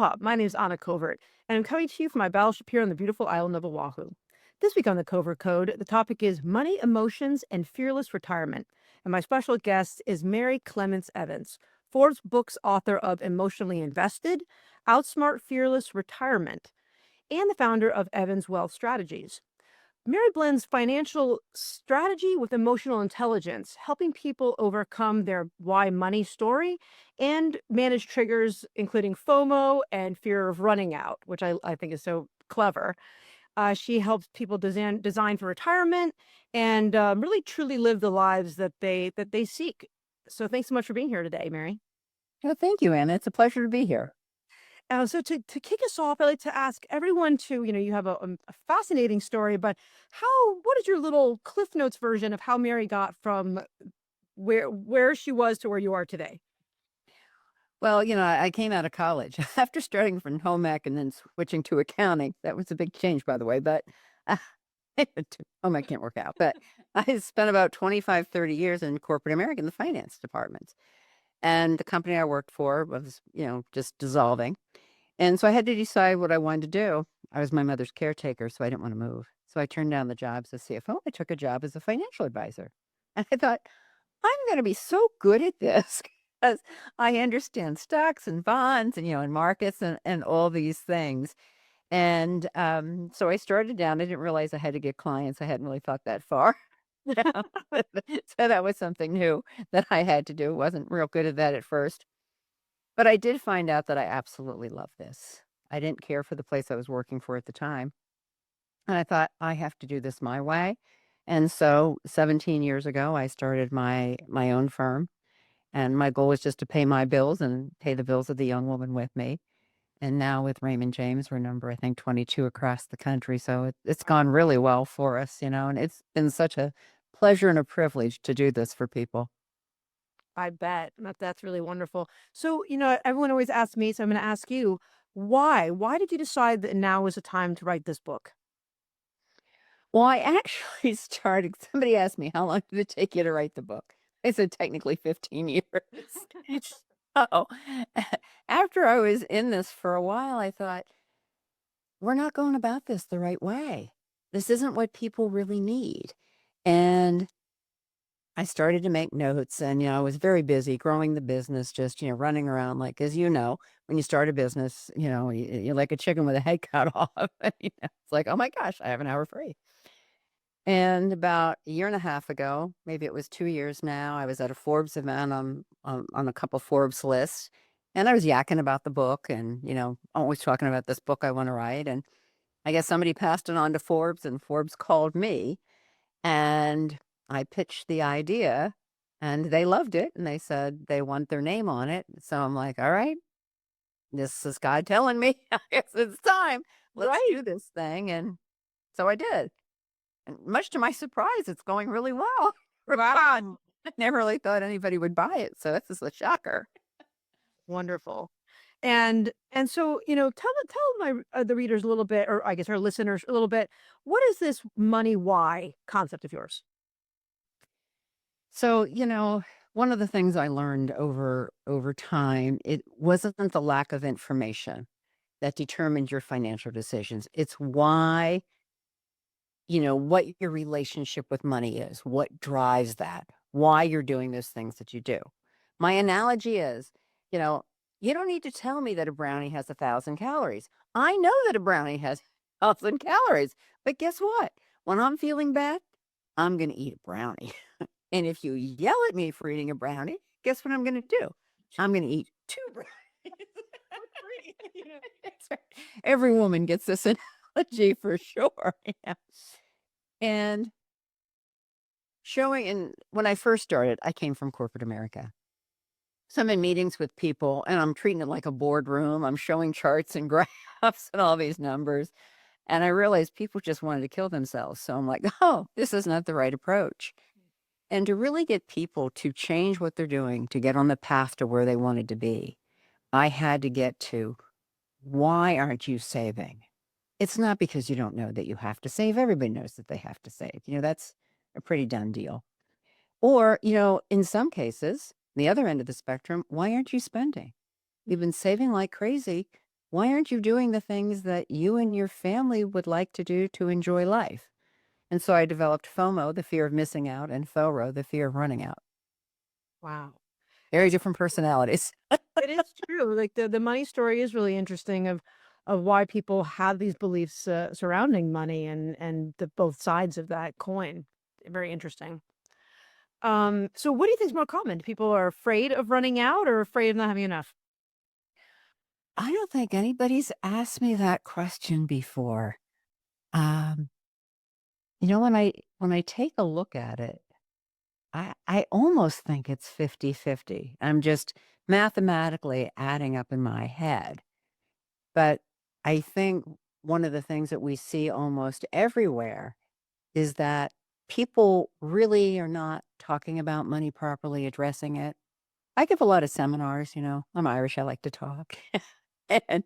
Aloha, my name is Anna Covert, and I'm coming to you from my battleship here on the beautiful island of Oahu. This week on the Covert Code, the topic is money, emotions, and fearless retirement. And my special guest is Mary Clements Evans, Forbes Books author of Emotionally Invested, Outsmart Fearless Retirement, and the founder of Evans Wealth Strategies. Mary blends financial strategy with emotional intelligence, helping people overcome their why money story and manage triggers, including FOMO and fear of running out, which I think is so clever. She helps people design for retirement and really truly live the lives that they seek. So thanks so much for being here today, Mary. Oh, thank you, Anna. It's a pleasure to be here. So to kick us off, I like to ask everyone to, you have a fascinating story, but what is your little Cliff Notes version of how Mary got from where she was to where you are today? Well, I came out of college after starting from home ec and then switching to accounting. That was a big change, by the way, but uh, home ec can't work out. But I spent about 25, 30 years in corporate America in the finance department. And the company I worked for was, just dissolving. And so I had to decide what I wanted to do. I was my mother's caretaker, so I didn't want to move. So I turned down the job as a CFO. I took a job as a financial advisor. And I thought, I'm going to be so good at this because I understand stocks and bonds and, and markets and all these things. And so I started down. I didn't realize I had to get clients. I hadn't really thought that far. So that was something new that I had to do. Wasn't real good at that at first. But I did find out that I absolutely love this. I didn't care for the place I was working for at the time. And I thought, I have to do this my way. And so 17 years ago, I started my own firm. And my goal was just to pay my bills and pay the bills of the young woman with me. And now with Raymond James, we're number, I think, 22 across the country. So it's gone really well for us, and it's been such a pleasure and a privilege to do this for people. I bet that's really wonderful. So, everyone always asks me, so I'm going to ask you, why? Why did you decide that now is the time to write this book? Well, I actually started, somebody asked me, how long did it take you to write the book? I said, technically 15 years. So after I was in this for a while, I thought, we're not going about this the right way. This isn't what people really need. And I started to make notes and, I was very busy growing the business, just, running around like, as when you start a business, you're like a chicken with a head cut off. It's like, oh my gosh, I have an hour free. And about a year and a half ago, maybe it was 2 years now, I was at a Forbes event on a couple Forbes lists. And I was yakking about the book and, always talking about this book I want to write. And I guess somebody passed it on to Forbes and Forbes called me and I pitched the idea and they loved it. And they said they want their name on it. So I'm like, all right, this is God telling me, I guess it's time. Let's Right. do this thing. And so I did. And much to my surprise, it's going really well. Wow. I never really thought anybody would buy it. So this is a shocker. Wonderful. And so, tell my the readers a little bit, or I guess our listeners a little bit, what is this money why concept of yours? So, one of the things I learned over time, it wasn't the lack of information that determined your financial decisions. It's why, what your relationship with money is, what drives that, why you're doing those things that you do. My analogy is, you know, you don't need to tell me that a brownie has 1,000 calories. I know that a brownie has 1,000 calories, but guess what? When I'm feeling bad, I'm going to eat a brownie. And if you yell at me for eating a brownie, guess what I'm going to do? I'm going to eat two brownies. For free. That's right. Every woman gets this analogy for sure. Yeah. And and when I first started, I came from corporate America. So I'm in meetings with people and I'm treating it like a boardroom. I'm showing charts and graphs and all these numbers. And I realized people just wanted to kill themselves. So I'm like, oh, this is not the right approach. And to really get people to change what they're doing, to get on the path to where they wanted to be, I had to get to, why aren't you saving? It's not because you don't know that you have to save. Everybody knows that they have to save. That's a pretty done deal. Or, in some cases, the other end of the spectrum, why aren't you spending? You've been saving like crazy. why aren't you doing the things that you and your family would like to do to enjoy life? And so I developed FOMO, the fear of missing out, and FORO, the fear of running out. Wow. Very different personalities. It is true. Like the money story is really interesting of why people have these beliefs surrounding money and the both sides of that coin. Very interesting. So what do you think is more common? People are afraid of running out or afraid of not having enough? I don't think anybody's asked me that question before. Um, when I take a look at it, I almost think it's 50-50. I'm just mathematically adding up in my head. But I think one of the things that we see almost everywhere is that people really are not talking about money properly, addressing it. I give a lot of seminars, I'm Irish, I like to talk. And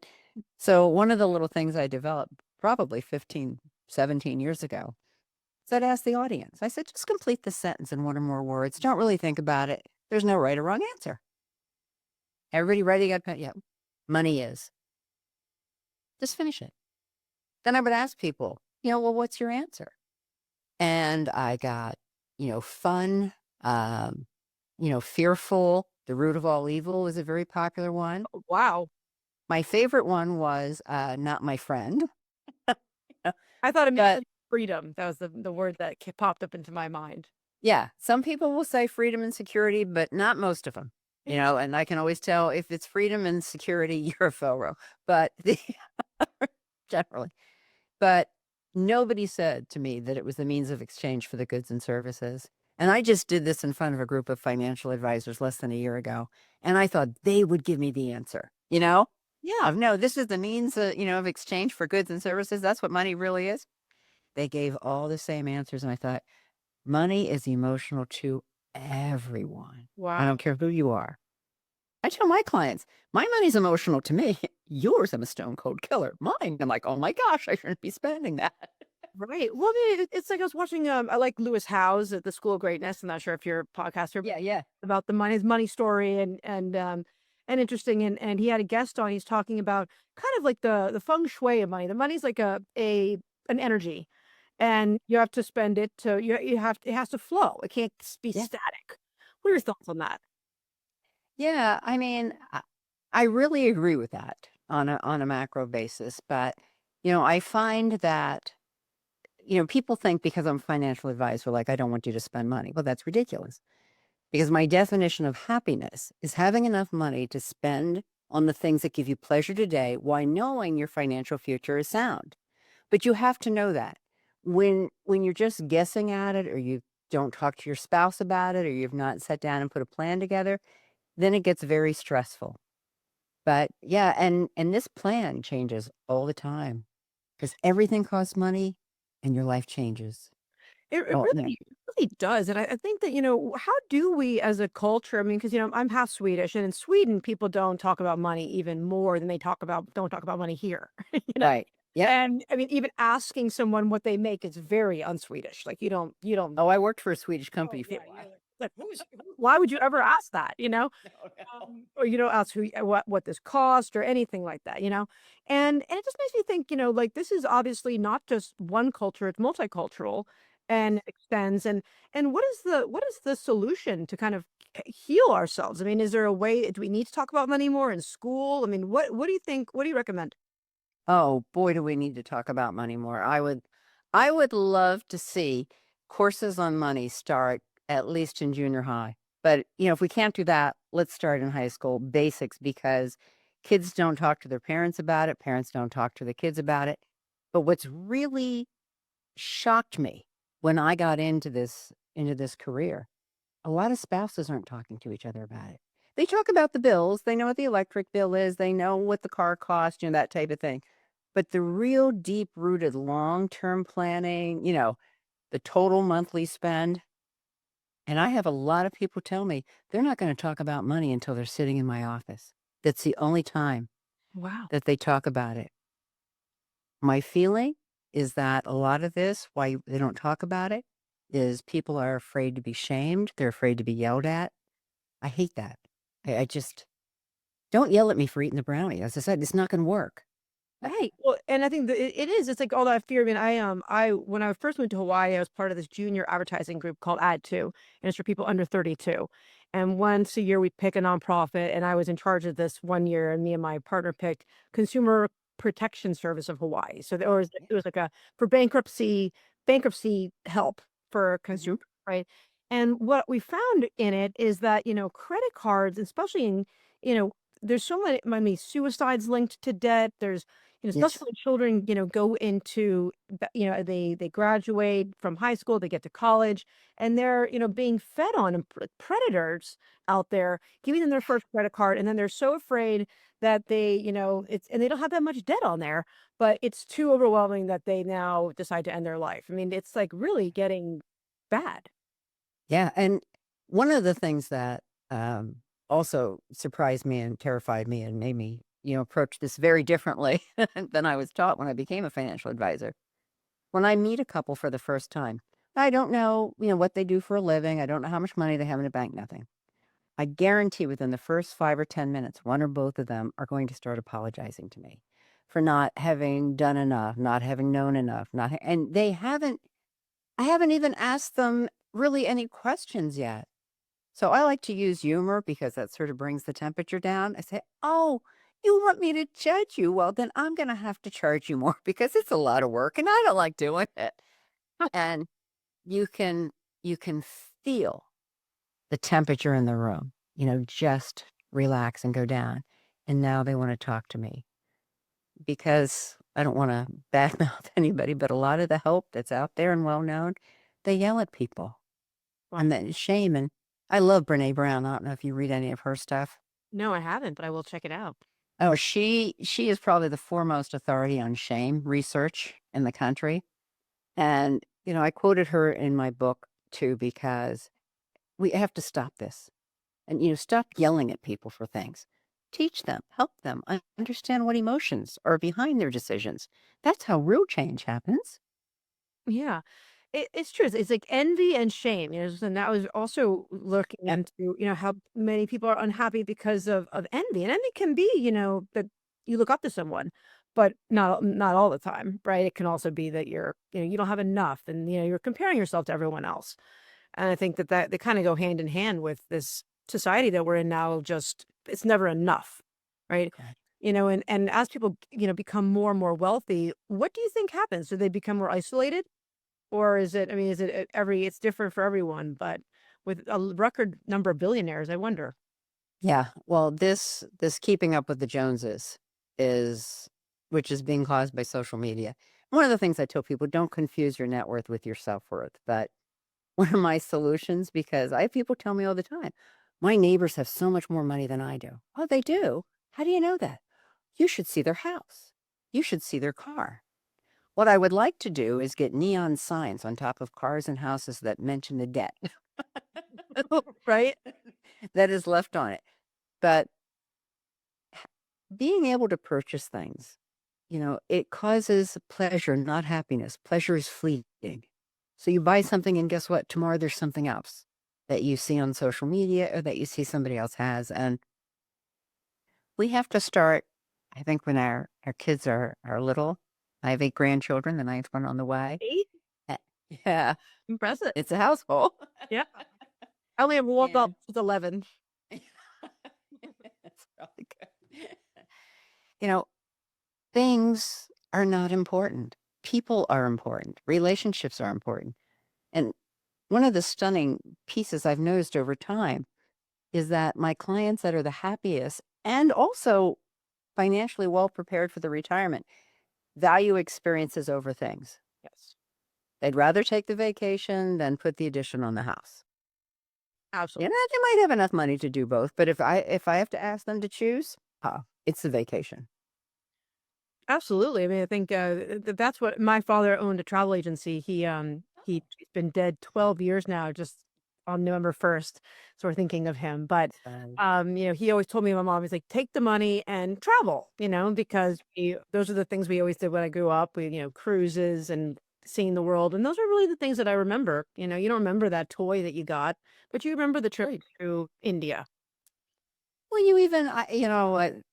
so one of the little things I developed probably 15, 17 years ago is I'd ask the audience, I said, just complete the sentence in one or more words. Don't really think about it. There's no right or wrong answer. Everybody ready? Got pen? Yeah. Money is. Just finish it. Then I would ask people, well, what's your answer? And I got, fun, um, fearful. The root of all evil was a very popular one. Oh, wow. My favorite one was not my friend. Uh, I thought it But meant freedom. That was the word that popped up into my mind. yeah, some people will say freedom and security, but not most of them. And I can always tell if it's freedom and security, you're a FORO. But generally, but nobody said to me that it was the means of exchange for the goods and services. And I just did this in front of a group of financial advisors less than a year ago, and I thought they would give me the answer. Yeah. Of no, this is the means, of exchange for goods and services. That's what money really is. They gave all the same answers, and I thought money is emotional to everyone. I Wow. don't care who you are. I tell my clients, my money's emotional to me. Yours, I'm a stone cold killer. Mine, I'm like, oh my gosh, I shouldn't be spending that. Right. Well, I mean, it's like I was watching. I like Lewis Howes at the School of Greatness. I'm not sure if you're a podcaster Yeah, yeah. about the money story and interesting. And he had a guest on. He's talking about kind of like the feng shui of money. The money's like a an energy, and you have to spend it to you have it has to flow. It can't be Yeah. static. What are your thoughts on that? Yeah, I mean, I really agree with that on a macro basis, but I find that people think because I'm a financial advisor, like I don't want you to spend money. Well, that's ridiculous because my definition of happiness is having enough money to spend on the things that give you pleasure today while knowing your financial future is sound. But you have to know that when you're just guessing at it, or you don't talk to your spouse about it, or you've not sat down and put a plan together, then it gets very stressful. But yeah, and this plan changes all the time because everything costs money and your life changes. It Oh, no. really does, and I think that, how do we as a culture I mean, because, I'm half Swedish, and in Sweden, people don't talk about money even more than they don't talk about money here, you know? Right. Yep. And, I mean, even asking someone what they make is very un-Swedish, like, you don't Oh, I worked for a Swedish oh, company for yeah, a while. like, why would you ever ask that, you know? No, no. Or you don't ask who what this cost or anything like that, you know? And it just makes me think, like, this is obviously not just one culture, it's multicultural and extends and what is the solution to kind of heal ourselves? I mean, is there a way do we need to talk about money more in school? I mean, what do you think? What do you recommend? Oh, boy, do we need to talk about money more. I would love to see courses on money start at least in junior high. But, if we can't do that, let's start in high school basics because kids don't talk to their parents about it, parents don't talk to the kids about it. But what's really shocked me when I got into this career, a lot of spouses aren't talking to each other about it. They talk about the bills, they know what the electric bill is, they know what the car costs, that type of thing. But the real deep rooted long-term planning, the total monthly spend, and I have a lot of people tell me they're not going to talk about money until they're sitting in my office. That's the only time Wow. that they talk about it. My feeling is that a lot of this, why they don't talk about it, is people are afraid to be shamed. They're afraid to be yelled at. I hate that. I just Don't yell at me for eating the brownie. As I said, it's not going to work. Right. Well, and I think that it is. It's like all that fear. I mean, I when I first went to Hawaii, I was part of this junior advertising group called Ad Two, and it's for people under 32. And once a year, we pick a nonprofit, and I was in charge of this one year, and me and my partner picked Consumer Protection Service of Hawaii. So it was like a for bankruptcy help for Mhm. consumers, right? And what we found in it is that credit cards, especially in you know there's so many, I mean, suicides linked to debt. There's especially Yes. when children, go into, they graduate from high school, they get to college, and they're, being fed on and predators out there, giving them their first credit card, and then they're so afraid that and they don't have that much debt on there, but it's too overwhelming that they now decide to end their life. I mean, it's like really getting bad. Yeah. And one of the things that also surprised me and terrified me and made me, approach this very differently than I was taught when I became a financial advisor. When I meet a couple for the first time, I don't know, what they do for a living. I don't know how much money they have in a bank, nothing. I guarantee within the first 5 or 10 minutes, one or both of them are going to start apologizing to me for not having done enough, not having known enough, and I haven't even asked them really any questions yet. So I like to use humor because that sort of brings the temperature down. I say, "Oh, you want me to judge you? Well, then I'm going to have to charge you more because it's a lot of work and I don't like doing it." And you can you can feel the temperature in the room, just relax and go down. And now they want to talk to me because I don't want to badmouth anybody, but a lot of the help that's out there and well known, they yell at people. Wow. And then shame. And I love Brene Brown. I don't know if you read any of her stuff. No, I haven't, but I will check it out. Oh, she is probably the foremost authority on shame research in the country. And, I quoted her in my book too, because we have to stop this and, stop yelling at people for things. Teach them, help them understand what emotions are behind their decisions. That's how real change happens. Yeah. It's true. It's like envy and shame, and that was also looking Yep. into, how many people are unhappy because of envy. And envy can be, that you look up to someone, but not all the time, right? It can also be that you don't have enough and you're comparing yourself to everyone else. And I think that they kind of go hand in hand with this society that we're in now, just it's never enough, right? Correct. And as people, become more and more wealthy, what do you think happens? Do they become more isolated? Or is it, I mean, is it it's different for everyone, but with a record number of billionaires, I wonder. Yeah. Well, this keeping up with the Joneses is which is being caused by social media. One of the things I tell people, don't confuse your net worth with your self-worth. But one of my solutions, because I have people tell me all the time, my neighbors have so much more money than I do. Oh, they do? How do you know that? You should see their house. You should see their car. What I would like to do is get neon signs on top of cars and houses that mention the debt Right? that is left on it. But being able to purchase things, it causes pleasure, not happiness. Pleasure is fleeting. So you buy something, and guess what? Tomorrow there's something else that you see on social media or that you see somebody else has. And we have to start, I think, when our kids are little. I have 8 grandchildren, the ninth one on the way. 8? Eh, Yeah, Impressive. it's a household. Yeah. I only have one Yeah. adult with 11. That's really good. You know, things are not important. People are important. Relationships are important. And one of the stunning pieces I've noticed over time is that my clients that are the happiest and also financially well prepared for the retirement value experiences over things. Yes. They'd rather take the vacation than put the addition on the house. Absolutely. They might have enough money to do both, but if I have to ask them to choose, it's the vacation. Absolutely. I mean, I think that's what my father owned a travel agency. He's been dead 12 years now, just on November 1st. So we're thinking of him. But So, he always told me and my mom, he's like, take the money and travel, because those are the things we always did when I grew up. We, cruises and seeing the world. And those are really the things that I remember. You don't remember that toy that you got, but you remember the trip right. to India. Well, you even, 67%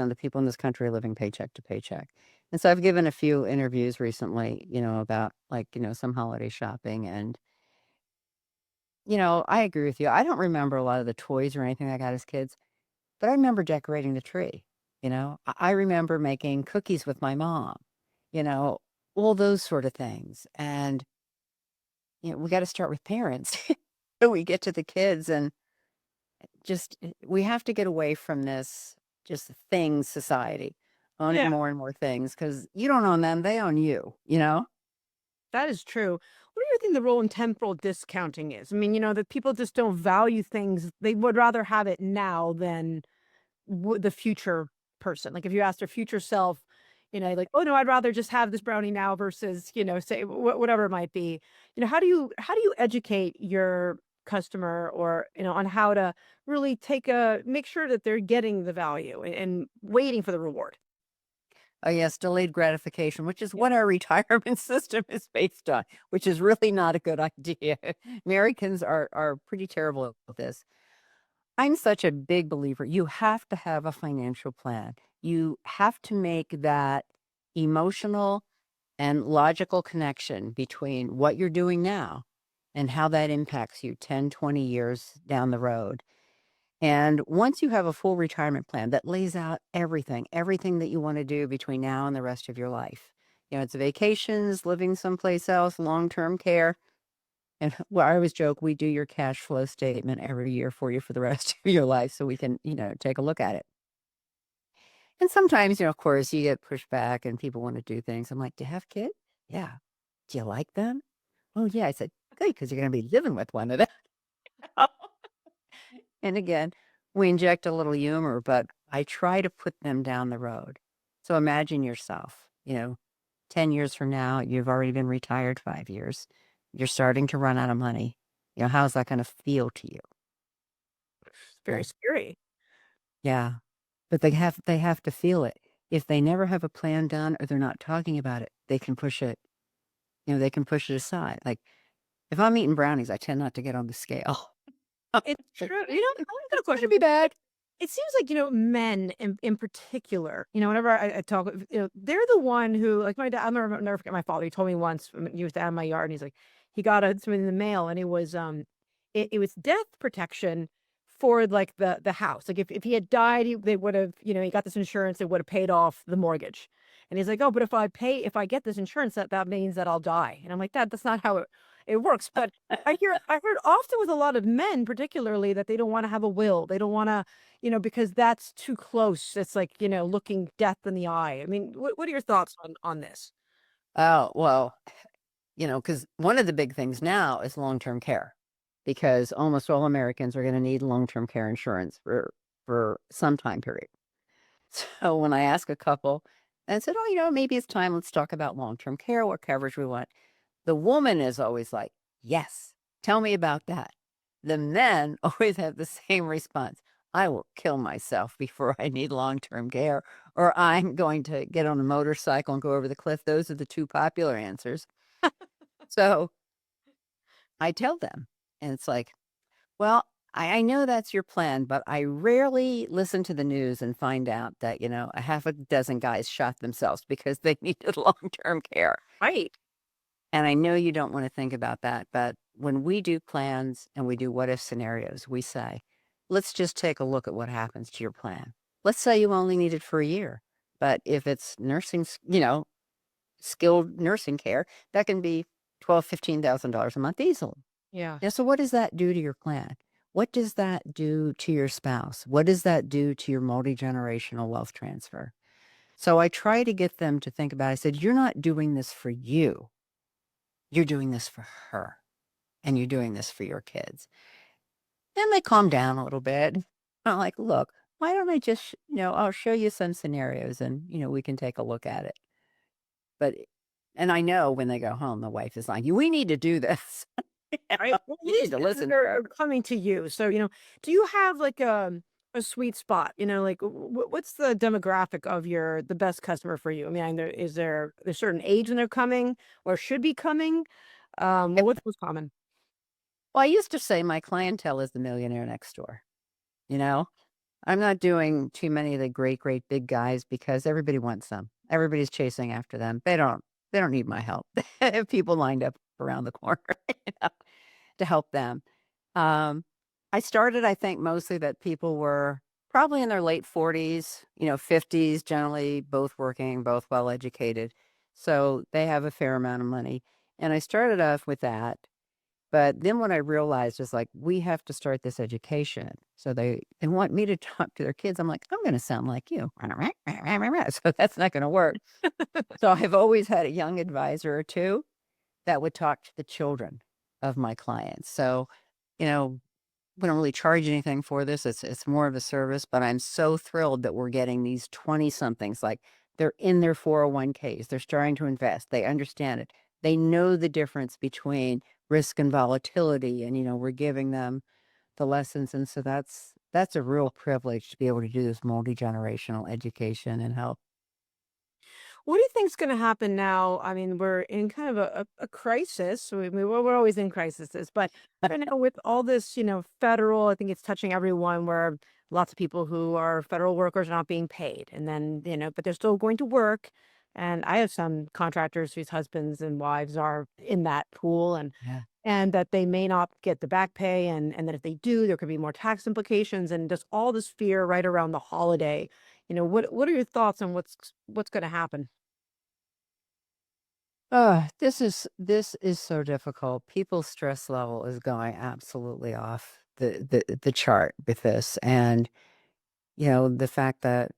of the people in this country are living paycheck to paycheck. And so I've given a few interviews recently, about like, some holiday shopping. And, I agree with you. I don't remember a lot of the toys or anything I got as kids, but I remember decorating the tree. I remember making cookies with my mom, you know, all those sort of things. And, we got to start with parents. So we get to the kids and we have to get away from this just thing society, owning Yeah, more and more things because you don't own them, they own you. that is true. What do you think the role in temporal discounting is? I mean, that people just don't value things. They would rather have it now than the future person. Like if you asked their future self, like, oh no, I'd rather just have this brownie now versus, say whatever it might be. How do you educate your customer or, on how to really make sure that they're getting the value and waiting for the reward? Oh, yes, delayed gratification, which is Yeah. what our retirement system is based on, which is really not a good idea. Americans are pretty terrible at this. I'm such a big believer. You have to have a financial plan. You have to make that emotional and logical connection between what you're doing now and how that impacts you 10, 20 years down the road. And once you have a full retirement plan that lays out everything that you want to do between now and the rest of your life, it's vacations, living someplace else, long term care. And well, I always joke, we do your cash flow statement every year for you for the rest of your life so we can, take a look at it. And sometimes, of course, you get pushed back and people want to do things. I'm like, do you have kids? Yeah. Do you like them? Oh, yeah. I said, good, because you're going to be living with one of them. And again, we inject a little humor, but I try to put them down the road. So imagine yourself, 10 years from now, you've already been retired 5 years. You're starting to run out of money. How's that going to feel to you? It's very Yeah. scary. Yeah. But they have to feel it. If they never have a plan done or they're not talking about it, they can push it, they can push it aside. Like if I'm eating brownies, I tend not to get on the scale. It's Like, true. I got a it's gonna question. be bad. It seems like, men in particular, whenever I talk, they're the one who, like my dad, I'll never forget my father. He told me once when he was down in my yard and he's like, he got something in the mail and it was death protection for like the house. Like if he had died, they would have, he got this insurance, it would have paid off the mortgage. And he's like, oh, but if I get this insurance, that means that I'll die. And I'm like, that's not how it works. But I heard often with a lot of men, particularly that they don't want to have a will. They don't want to because that's too close. It's like, looking death in the eye. I mean, what are your thoughts on this? Oh, well, because one of the big things now is long-term care, because almost all Americans are going to need long-term care insurance for some time period. So when I ask a couple and said, "Oh, maybe it's time. Let's talk about long-term care. What coverage we want." The woman is always like, "Yes, tell me about that." The men always have the same response: "I will kill myself before I need long-term care," or "I'm going to get on a motorcycle and go over the cliff." Those are the two popular answers. So I tell them, and it's like, well, I know that's your plan, but I rarely listen to the news and find out that, a half a dozen guys shot themselves because they needed long term care. Right. And I know you don't want to think about that, but when we do plans and we do what if scenarios, we say, let's just take a look at what happens to your plan. Let's say you only need it for a year, but if it's nursing, skilled nursing care, that can be $12,000, $15,000 a month easily. Yeah. Yeah, so what does that do to your plan? What does that do to your spouse? What does that do to your multi-generational wealth transfer? So I try to get them to think about it. I said, you're not doing this for you. You're doing this for her. And you're doing this for your kids. Then they calm down a little bit. I'm like, look, why don't I just, I'll show you some scenarios and, we can take a look at it. But, and I know when they go home, the wife is like, we need to do this. Right. Well, You need these to businesses listen to are her. coming to you. So, do you have like a sweet spot? Like what's the demographic of the best customer for you? I mean, is there a certain age when they're coming or should be coming? Well, what's most common? Well, I used to say my clientele is the millionaire next door. you know? I'm not doing too many of the great, great big guys because everybody wants them. Everybody's chasing after them. They don't need my help. They have people lined up around the corner, you know, to help them. Um, I started, I think, mostly that people were probably in their late 40s, 50s, generally both working, both well educated. So they have a fair amount of money. And I started off with that. But then what I realized is like, we have to start this education. So they want me to talk to their kids. I'm like, I'm going to sound like you. So that's not going to work. So I've always had a young advisor or two that would talk to the children of my clients. So, you know, we don't really charge anything for this. It's more of a service, but I'm so thrilled that we're getting these 20 somethings. Like they're in their 401ks. They're starting to invest. They understand it. They know the difference between risk and volatility. And, we're giving them the lessons. And so that's a real privilege to be able to do this multi-generational education and help. What do you think's going to happen now? I mean, we're in kind of a crisis. We're always in crises, but right now with all this, federal, I think it's touching everyone where lots of people who are federal workers are not being paid. And then, but they're still going to work. And I have some contractors whose husbands and wives are in that pool Yeah. and that they may not get the back pay. And that if they do, there could be more tax implications and just all this fear right around the holiday. What are your thoughts on what's going to happen? This is so difficult. People's stress level is going absolutely off the chart with this. And, the fact that,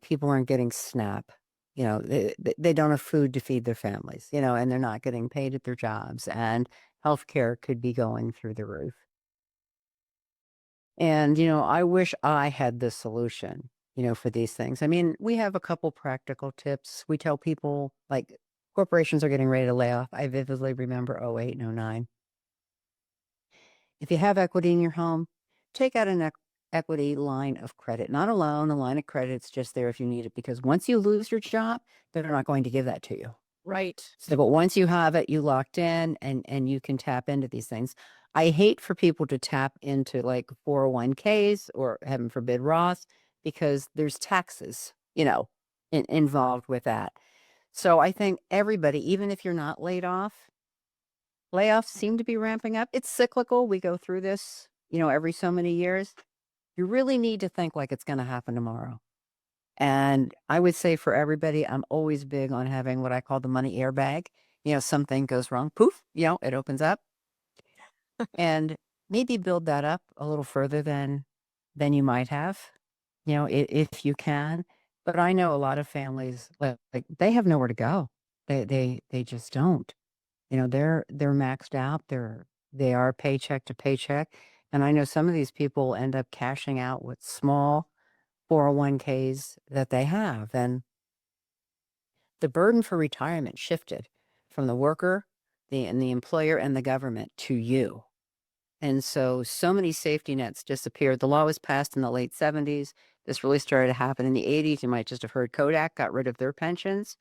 people aren't getting SNAP, they don't have food to feed their families, and they're not getting paid at their jobs, and healthcare could be going through the roof. And, I wish I had the solution, for these things. I mean, we have a couple practical tips. We tell people like corporations are getting ready to lay off. I vividly remember '08 and '09. If you have equity in your home, take out an equity line of credit, not a loan, a line of credit. It's just there if you need it because once you lose your job, they're not going to give that to you. Right. So, but once you have it, you locked in and you can tap into these things. I hate for people to tap into like 401ks or heaven forbid Roth because there's taxes, involved with that. So I think everybody, even if you're not laid off, layoffs seem to be ramping up. It's cyclical. We go through this, every so many years. You really need to think like it's going to happen tomorrow. And I would say for everybody, I'm always big on having what I call the money airbag. Something goes wrong, poof, it opens up and maybe build that up a little further than you might have, if you can. But I know a lot of families like they have nowhere to go. They just don't. They're maxed out. They are paycheck to paycheck. And I know some of these people end up cashing out with small 401ks that they have. And the burden for retirement shifted from the worker, and the employer and the government to you. And so many safety nets disappeared. The law was passed in the late 70s. This really started to happen in the 80s. You might just have heard Kodak got rid of their pensions.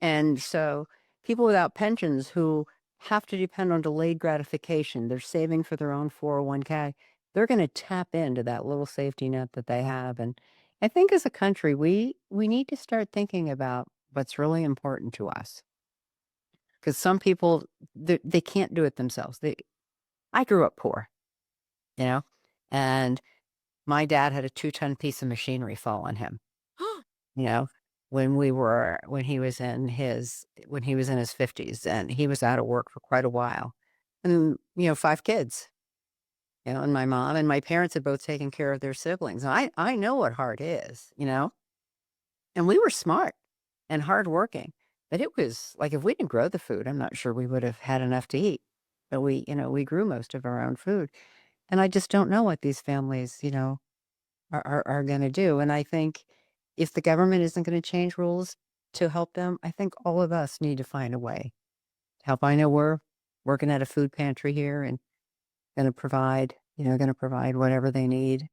And so people without pensions who have to depend on delayed gratification, they're saving for their own 401k, they're going to tap into that little safety net that they have. And I think as a country, we need to start thinking about what's really important to us. Because some people, they can't do it themselves. I grew up poor, you know, and my dad had a 2-ton piece of machinery fall on him, you know, when he was in his 50s and he was out of work for quite a while. And, 5 kids, and my mom and my parents had both taken care of their siblings. And I know what hard is, and we were smart and hardworking. But it was like if we didn't grow the food, I'm not sure we would have had enough to eat. But we grew most of our own food. And I just don't know what these families, are going to do. And I think if the government isn't going to change rules to help them, I think all of us need to find a way to help. I know we're working at a food pantry here and going to provide whatever they need.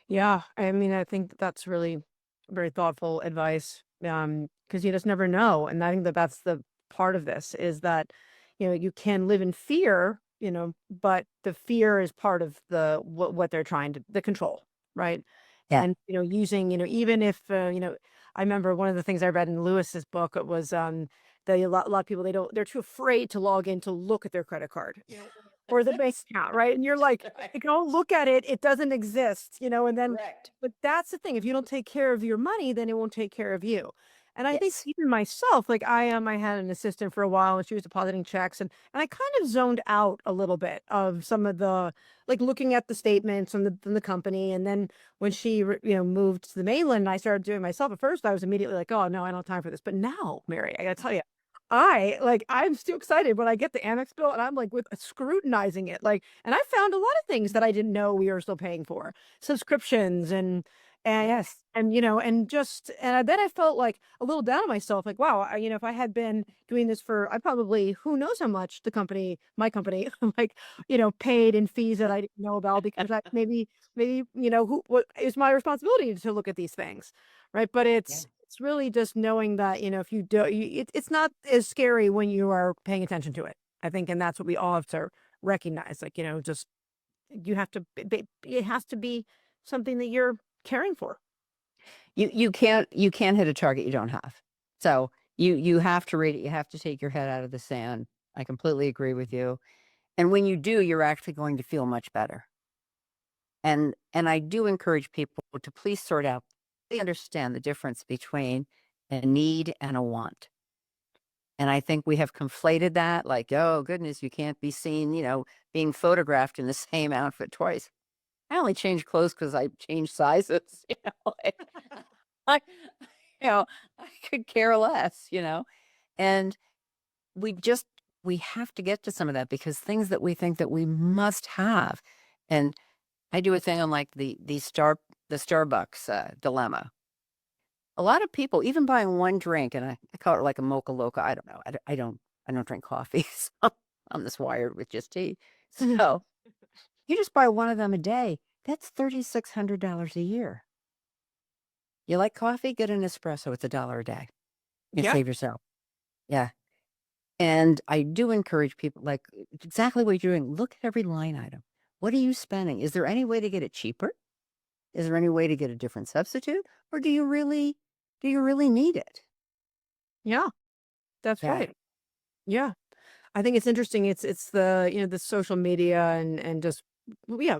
Yeah, I mean, I think that's really very thoughtful advice, because you just never know, and I think that that's the part of this is that, you can live in fear but the fear is part of what they're trying to the control, right? Yeah. And, using, even if, I remember one of the things I read in Lewis's book, it was, a lot of people, they're too afraid to log in to look at their credit card, or the bank account, right? And you're Right. like, don't look at it. It doesn't exist, and then, Correct. but that's the thing. If you don't take care of your money, then it won't take care of you. And I think Yes. even myself, like I had an assistant for a while and she was depositing checks and I kind of zoned out a little bit of some of the like looking at the statements from the company. And then when she moved to the mainland and I started doing it myself at first, I was immediately like, oh no, I don't have time for this. But now, Mary, I gotta tell you, I'm still excited when I get the Amex bill and I'm like with scrutinizing it. And I found a lot of things that I didn't know we were still paying for. Subscriptions and Yes. then I felt like a little down on myself, like, wow, if I had been doing this I probably, who knows how much my company, like, paid in fees that I didn't know about because I maybe, what is my responsibility to look at these things, right? But Yeah. it's really just knowing that, if you do, it's not as scary when you are paying attention to it, I think, and that's what we all have to recognize, like, just you have to, it has to be something that you're caring for. You can't hit a target you don't have. So you have to read it. You have to take your head out of the sand. I completely agree with you. And when you do, you're actually going to feel much better. And I do encourage people to please sort out, they understand the difference between a need and a want. And I think we have conflated that like, oh goodness, you can't be seen, being photographed in the same outfit twice. I only change clothes because I change sizes, I, you know, I could care less. And we just, we have to get to some of that because things that we think that we must have. And I do a thing on like the Starbucks dilemma. A lot of people, even buying one drink, and I call it like a mocha loca. I don't know. I don't drink coffee. So I'm this wired with just tea. So you just buy one of them a day. That's $3,600 a year. You like coffee? Get an espresso. It's $1 a day. You Yeah. save yourself. Yeah. And I do encourage people, like exactly what you're doing. Look at every line item. What are you spending? Is there any way to get it cheaper? Is there any way to get a different substitute? Or do you really need it? Yeah, that's Yeah. right. Yeah. I think it's interesting. It's the social media and just yeah,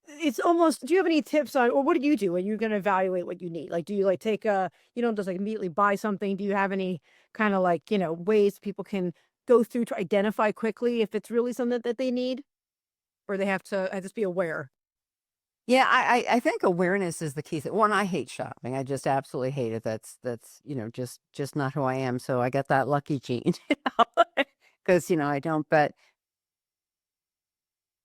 it's almost, do you have any tips on, or what do you do when you're going to evaluate what you need? Like, do you like take you don't just like immediately buy something? Do you have any kind of like, ways people can go through to identify quickly if it's really something that they need, or they have to just be aware? Yeah, I think awareness is the key thing. One, I hate shopping. I just absolutely hate it. That's just not who I am. So I got that lucky gene, because I don't. But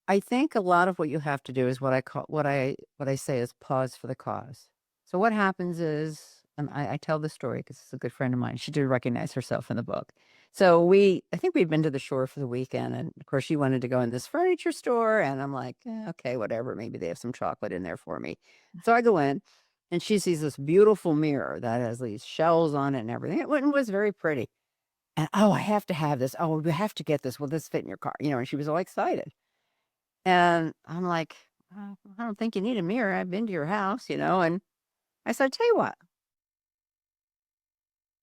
I think a lot of what you have to do is what I say is pause for the cause. So what happens is, and I tell this story because it's a good friend of mine. She did recognize herself in the book. So I think we'd been to the shore for the weekend, and of course she wanted to go in this furniture store, and I'm like, okay, whatever. Maybe they have some chocolate in there for me. So I go in, and she sees this beautiful mirror that has these shells on it and everything. It was very pretty. And oh, I have to have this. Oh, we have to get this. Will this fit in your car? And she was all excited. And I'm like, I don't think you need a mirror. I've been to your house. And I said, tell you what,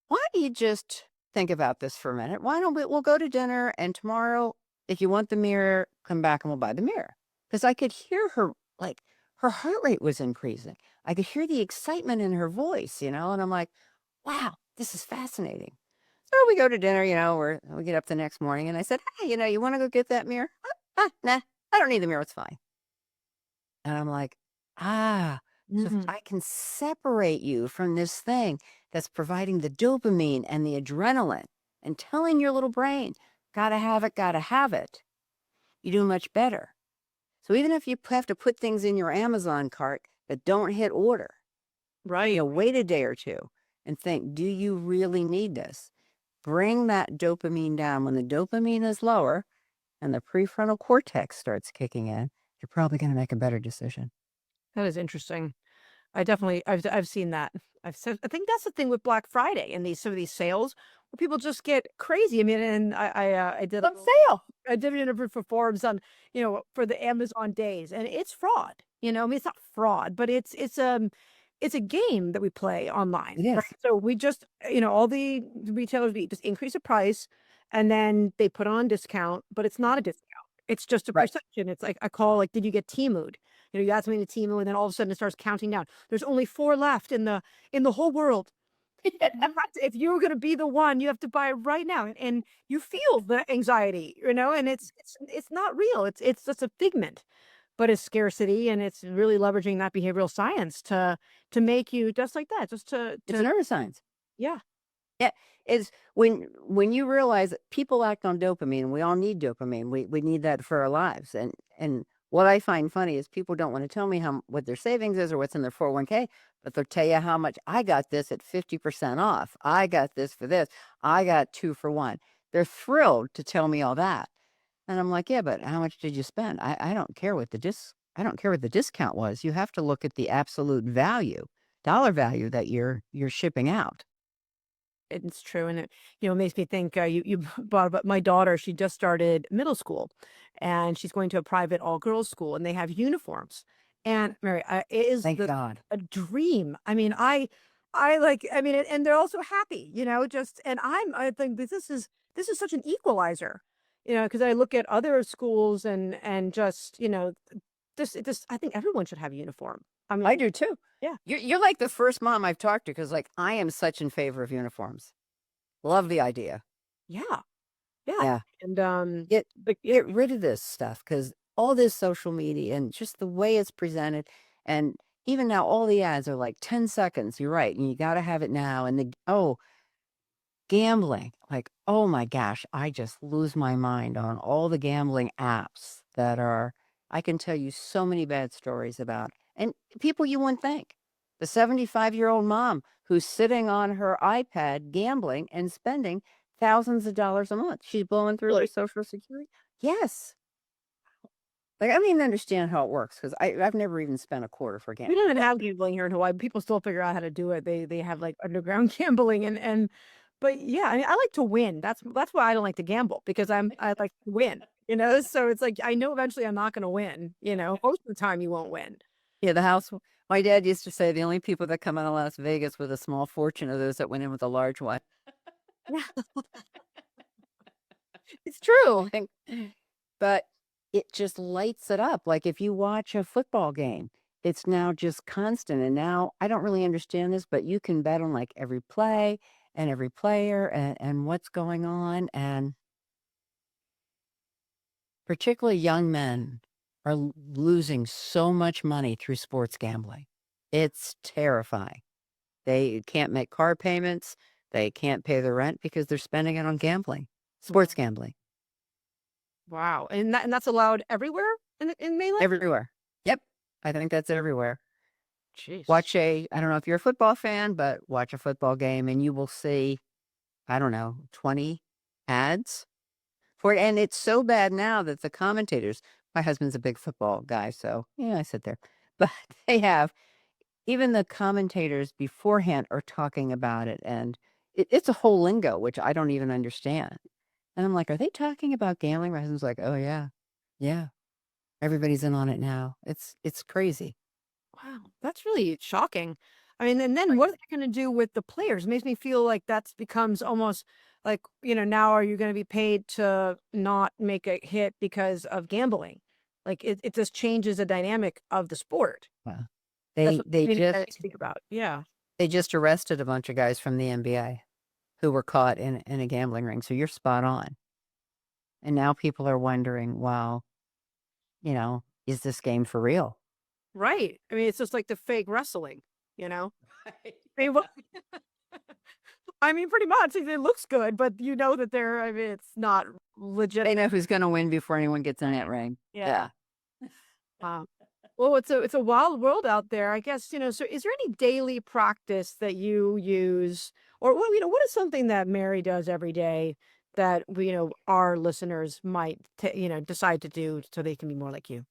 why don't you just think about this for a minute? Why don't we'll go to dinner and tomorrow, if you want the mirror, come back and we'll buy the mirror. Because I could hear her, like, her heart rate was increasing. I could hear the excitement in her voice. And I'm like, wow, this is fascinating. So we go to dinner, we get up the next morning and I said, hey, you want to go get that mirror? Nah, I don't need the mirror. It's fine. And I'm like, so if Mhm. I can separate you from this thing that's providing the dopamine and the adrenaline and telling your little brain, gotta have it, you do much better. So even if you have to put things in your Amazon cart that don't hit order, Right. wait a day or two and think, do you really need this? Bring that dopamine down. When the dopamine is lower and the prefrontal cortex starts kicking in, you're probably going to make a better decision. That is interesting. I've seen that. I think that's the thing with Black Friday and some of these sales where people just get crazy. I mean, and On sale. I did an interview for Forbes on, for the Amazon days, and it's fraud. I mean, it's not fraud, but it's a game that we play online, It right? is. So we just, all the retailers, we just increase the price, and then they put on discount, but it's not a discount. It's just a Right. perception. It's like I call, like, did you get Temu'd? You ask me to Temu, and then all of a sudden it starts counting down. There's only 4 left in the whole world. If you're gonna be the one, you have to buy it right now, and you feel the anxiety, and it's not real. It's just a figment, but it's scarcity, and it's really leveraging that behavioral science to make you just like that, just It's to neuroscience. yeah. Yeah, it's when you realize that people act on dopamine, we all need dopamine. We need that for our lives. And what I find funny is people don't want to tell me what their savings is or what's in their 401k, but they'll tell you how much I got this at 50% off. I got this for this. I got 2 for 1. They're thrilled to tell me all that. And I'm like, yeah, but how much did you spend? I don't care what I don't care what the discount was. You have to look at the absolute value, dollar value that you're shipping out. It's true, and it makes me think, you brought up my daughter. She just started middle school, and she's going to a private all-girls school, and they have uniforms, and Mary, it is Thank God. a dream. I mean, I mean, and they're also happy, just and I think this is such an equalizer, because I look at other schools and just, this I think everyone should have a uniform. I I mean, do too. yeah, You're like the first mom I've talked to because, like, I am such in favor of uniforms. Love the idea. yeah, yeah, Yeah. and, Get but yeah. get rid of this stuff because all this social media and just the way it's presented, and even now all the ads are like 10 seconds. You're right, and you got to have it now. And gambling, like, oh my gosh, I just lose my mind on all the gambling apps that are I can tell you so many bad stories about, and people you wouldn't think. The 75-year-old mom who's sitting on her iPad gambling and spending thousands of dollars a month. She's blowing through her Social Security. Yes. Like, I don't even understand how it works because I've never even spent a quarter for We gambling. don't even have gambling here in Hawaii. People still figure out how to do it. They have like underground gambling but yeah, I mean, I like to win. That's why I don't like to gamble because I like to win, So it's like I know eventually I'm not going to win, Most of the time you won't win. Yeah, the house my dad used to say the only people that come out of Las Vegas with a small fortune are those that went in with a large one. Yeah, it's true. Like, but it just lights it up. Like if you watch a football game, it's now just constant. And now I don't really understand this, but you can bet on like every play and every player and what's going on. And particularly young men are losing so much money through sports gambling. It's terrifying. They can't make car payments. They can't pay their rent because they're spending it on gambling, sports gambling Wow. And that's allowed everywhere in mainland? everywhere. Yep. I think that's everywhere. Jeez. I don't know if you're a football fan, but watch a football game and you will see, I don't know, 20 ads for it. And it's so bad now that the commentators, my husband's a big football guy, so yeah, I sit there. But they have, even the commentators beforehand are talking about it. And it's a whole lingo, which I don't even understand. And I'm like, are they talking about gambling? My husband's like, oh, yeah. Yeah. Everybody's in on it now. It's crazy. Wow, that's really shocking. I mean, and then what are they gonna do with the players? It makes me feel like that's becomes almost like, now are you gonna be paid to not make a hit because of gambling? Like it just changes the dynamic of the sport. Wow. That's They what they I just think about. Yeah. they just arrested a bunch of guys from the NBA who were caught in a gambling ring. So you're spot on. And now people are wondering, well, is this game for real? Right. I mean, it's just like the fake wrestling, you know? Right. I mean, I mean, pretty much. It looks good, but you know that I mean, it's not legit. They know who's going to win before anyone gets in that ring. Yeah. Yeah. Wow. Well, it's a wild world out there, I guess, So is there any daily practice that you use or what is something that Mary does every day that our listeners might decide to do so they can be more like you?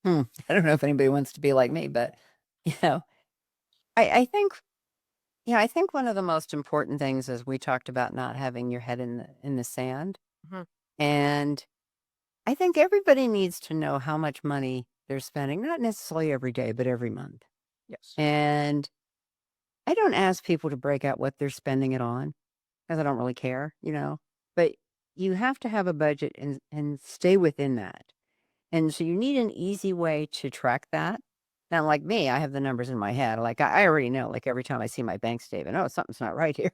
I don't know if anybody wants to be like me, but you know, I think. Yeah, I think one of the most important things is we talked about not having your head in the sand. Mhm. And I think everybody needs to know how much money they're spending, not necessarily every day, but every month. Yes. And I don't ask people to break out what they're spending it on because I don't really care, but you have to have a budget and stay within that. And so you need an easy way to track that. Now, like me, I have the numbers in my head. Like I already know, like every time I see my bank statement, oh, something's not right here.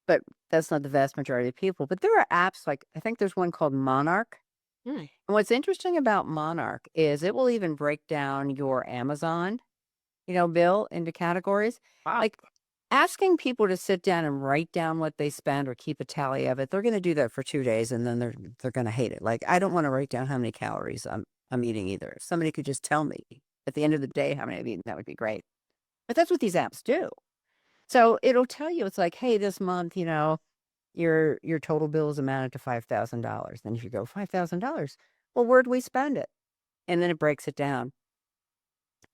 But that's not the vast majority of people. But there are apps like I think there's one called Monarch. Mm. And what's interesting about Monarch is it will even break down your Amazon, bill into categories. Wow. Like asking people to sit down and write down what they spend or keep a tally of it, they're going to do that for 2 days and then they're going to hate it. Like I don't want to write down how many calories I'm eating either. If somebody could just tell me at the end of the day how many I've eaten, that would be great. But that's what these apps do. So it'll tell you, it's like, hey, this month, your total bills amounted to $5,000. Then if you go $5,000, well, where'd we spend it? And then it breaks it down.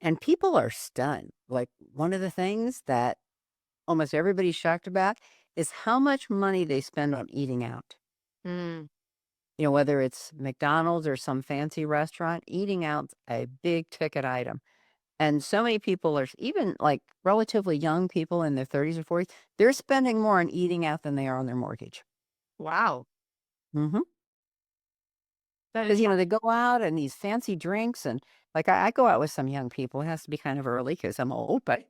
And people are stunned. Like one of the things that almost everybody's shocked about is how much money they spend on eating out. Mm. Whether it's McDonald's or some fancy restaurant, eating out's a big ticket item. And so many people are, even like relatively young people in their 30s or 40s, they're spending more on eating out than they are on their mortgage. Wow. Mm-hmm. That is Because, they go out and these fancy drinks. And like I go out with some young people. It has to be kind of early because I'm old, but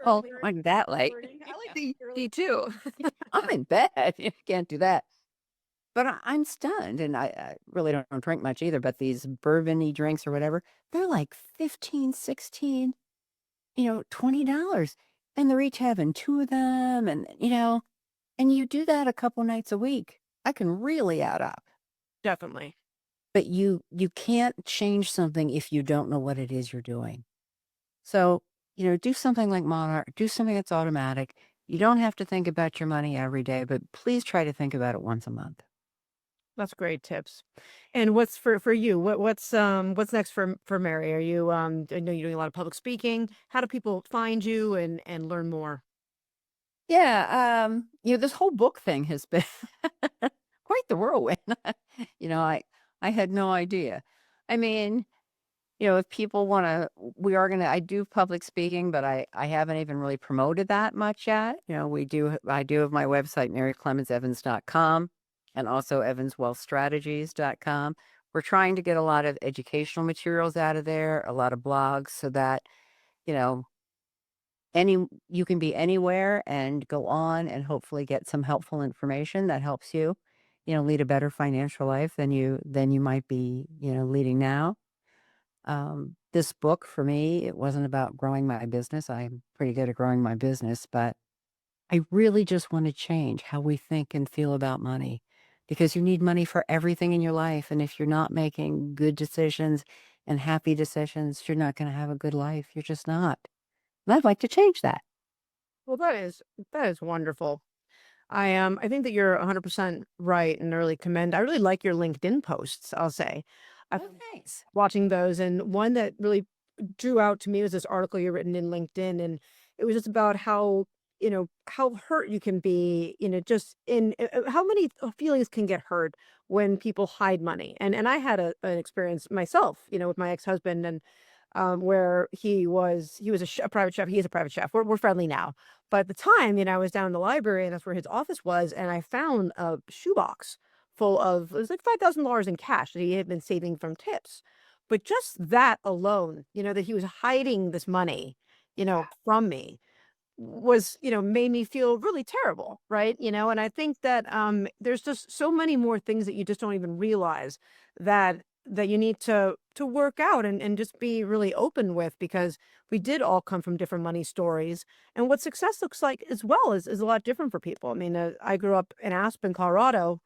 well, I'm that late. I like the early too. I'm in bed. You can't do that. But I'm stunned. And I really don't drink much either. But these bourbon-y drinks or whatever, they're like 15, 16, $20. And they're each having two of them. And you do that a couple nights a week. I can really add up. Definitely. But you can't change something if you don't know what it is you're doing. So, do something like Monarch, do something that's automatic. You don't have to think about your money every day, but please try to think about it once a month. That's great tips. And what's for you? What's next for Mary? Are you I know you're doing a lot of public speaking. How do people find you and learn more? Yeah, this whole book thing has been quite the whirlwind. I had no idea. I mean, if people want to, I do public speaking, but I haven't even really promoted that much yet. I do have my website, maryclementsevans.com and also evanswealthstrategies.com. We're trying to get a lot of educational materials out of there, a lot of blogs so that, you know, you can be anywhere and go on and hopefully get some helpful information that helps you, lead a better financial life than you might be, leading now. This book for me, it wasn't about growing my business. I'm pretty good at growing my business, but I really just want to change how we think and feel about money because you need money for everything in your life. And if you're not making good decisions and happy decisions, you're not going to have a good life. You're just not. And I'd like to change that. Well, that is wonderful. I think that you're 100% right and really commend. I really like your LinkedIn posts, I'll say. I Oh, thanks. watching those, and one that really drew out to me was this article you written in LinkedIn, and it was just about how, how hurt you can be, just in how many feelings can get hurt when people hide money. And I had an experience myself, with my ex-husband, and where he was a private chef. He is a private chef. We're friendly now, but at the time, I was down in the library, and that's where his office was, and I found a shoebox full of, it was like $5,000 in cash that he had been saving from tips. But just that alone, that he was hiding this money, from me was, made me feel really terrible, right? And I think that there's just so many more things that you just don't even realize that you need to work out and just be really open with, because we did all come from different money stories, and what success looks like as well is a lot different for people. I mean, I grew up in Aspen, Colorado,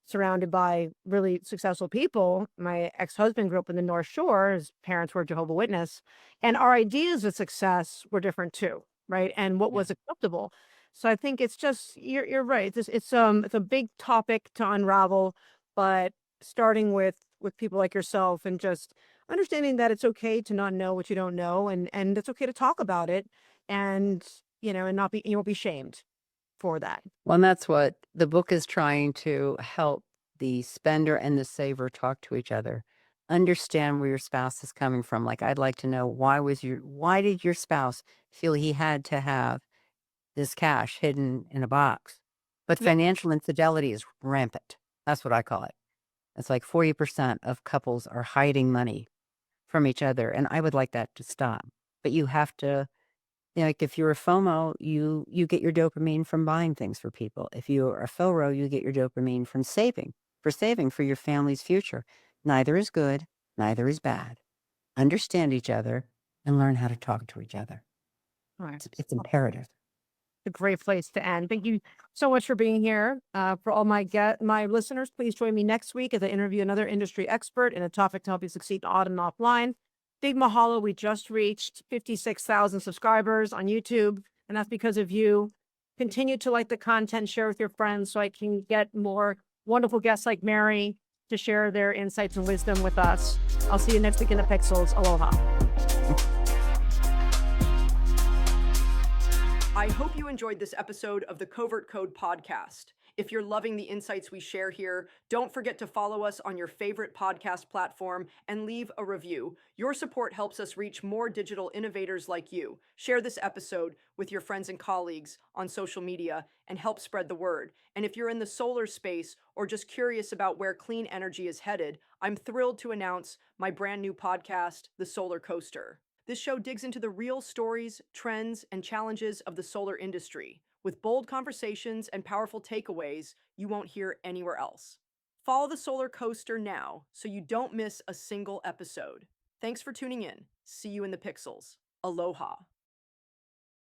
surrounded by really successful people. My ex-husband grew up in the North Shore. His parents were Jehovah Witness, and our ideas of success were different too, right? And what Yeah. was acceptable. So I think it's just you're right. It's a big topic to unravel, but starting with people like yourself and just understanding that it's okay to not know what you don't know, and it's okay to talk about it and, and not be, you won't be shamed for that. Well, and that's what the book is trying to help the spender and the saver talk to each other. Understand where your spouse is coming from. Like, I'd like to know, why did your spouse feel he had to have this cash hidden in a box? But Yeah. financial infidelity is rampant. That's what I call it. It's like 40% of couples are hiding money from each other. And I would like that to stop. But you have to, like, if you're a FOMO, you get your dopamine from buying things for people. If you're a FORO, you get your dopamine from saving for your family's future. Neither is good, neither is bad. Understand each other and learn how to talk to each other. All right. It's imperative. A great place to end. Thank you so much for being here. For all my listeners, please join me next week as I interview another industry expert in a topic to help you succeed on and offline. Big mahalo, we just reached 56,000 subscribers on YouTube, and that's because of you. Continue to like the content, share with your friends so I can get more wonderful guests like Mary to share their insights and wisdom with us. I'll see you next week in the Pixels. Aloha. I hope you enjoyed this episode of the Covert Code Podcast. If you're loving the insights we share here, don't forget to follow us on your favorite podcast platform and leave a review. Your support helps us reach more digital innovators like you. Share this episode with your friends and colleagues on social media and help spread the word. And if you're in the solar space or just curious about where clean energy is headed, I'm thrilled to announce my brand new podcast, The Solar Coaster. This show digs into the real stories, trends, and challenges of the solar industry, with bold conversations and powerful takeaways you won't hear anywhere else. Follow the Solar Coaster now so you don't miss a single episode. Thanks for tuning in. See you in the Pixels. Aloha.